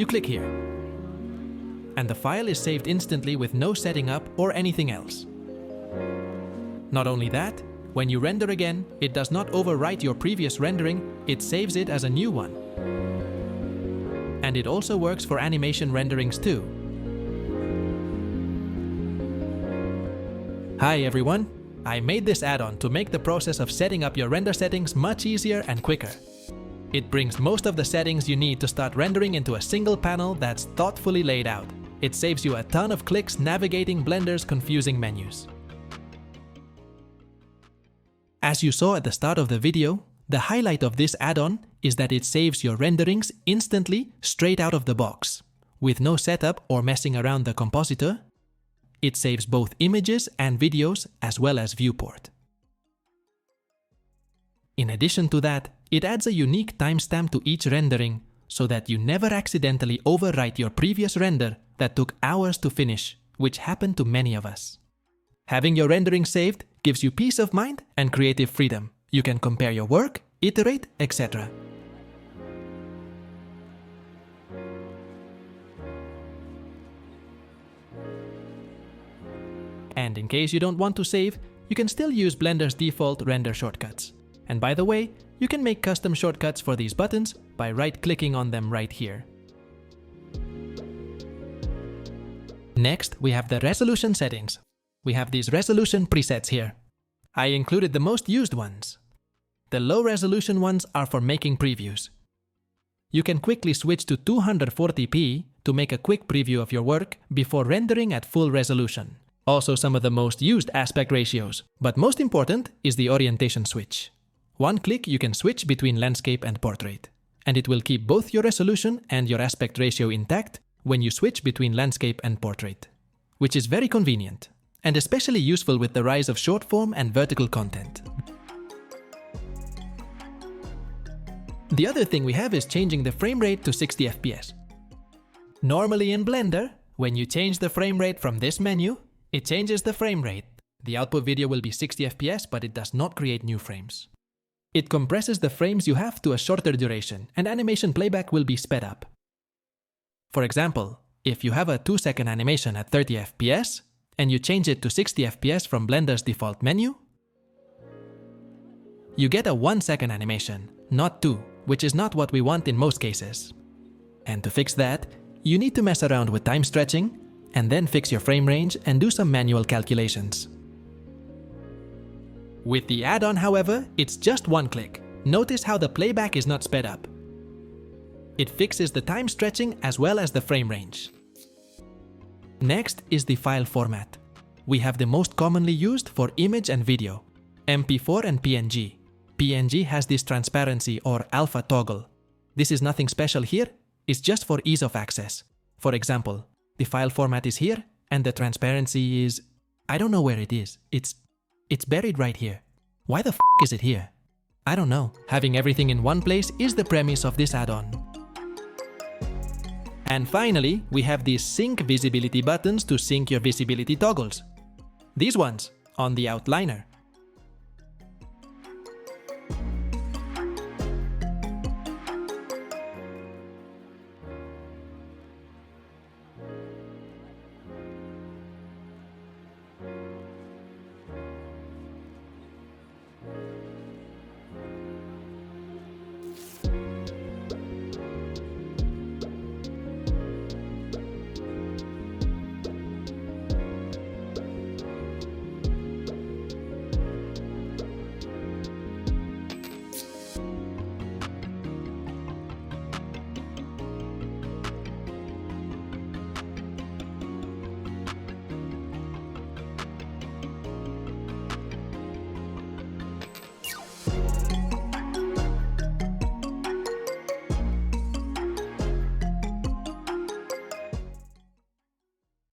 you click here. And the file is saved instantly with no setting up or anything else. Not only that, when you render again, it does not overwrite your previous rendering, it saves it as a new one. And it also works for animation renderings too. Hi everyone! I made this add-on to make the process of setting up your render settings much easier and quicker. It brings most of the settings you need to start rendering into a single panel that's thoughtfully laid out. It saves you a ton of clicks navigating Blender's confusing menus. As you saw at the start of the video, the highlight of this add-on is that it saves your renderings instantly straight out of the box, with no setup or messing around the compositor. It saves both images and videos as well as viewport. In addition to that, it adds a unique timestamp to each rendering so that you never accidentally overwrite your previous render that took hours to finish, which happened to many of us. Having your rendering saved gives you peace of mind and creative freedom. You can compare your work, iterate, etc. And in case you don't want to save, you can still use Blender's default render shortcuts. And by the way, you can make custom shortcuts for these buttons by right-clicking on them right here. Next, we have the resolution settings. We have these resolution presets here. I included the most used ones. The low resolution ones are for making previews. You can quickly switch to 240p to make a quick preview of your work before rendering at full resolution. Also some of the most used aspect ratios, but most important is the orientation switch. One click you can switch between landscape and portrait, and it will keep both your resolution and your aspect ratio intact when you switch between landscape and portrait, which is very convenient, and especially useful with the rise of short-form and vertical content. The other thing we have is changing the frame rate to 60 FPS. Normally in Blender, when you change the frame rate from this menu, it changes the frame rate. The output video will be 60 FPS, but it does not create new frames. It compresses the frames you have to a shorter duration, and animation playback will be sped up. For example, if you have a 2-second animation at 30 FPS, and you change it to 60 FPS from Blender's default menu, you get a 1-second animation, not 2, which is not what we want in most cases. And to fix that, you need to mess around with time stretching, and then fix your frame range and do some manual calculations. With the add-on, however, it's just one click. Notice how the playback is not sped up. It fixes the time stretching as well as the frame range. Next is the file format. We have the most commonly used for image and video, MP4 and PNG. PNG has this transparency or alpha toggle. This is nothing special here, it's just for ease of access. For example, the file format is here and the transparency is... I don't know where it is. It's buried right here. Why the f is it here? I don't know. Having everything in one place is the premise of this add-on. And finally, we have these sync visibility buttons to sync your visibility toggles. These ones, on the outliner.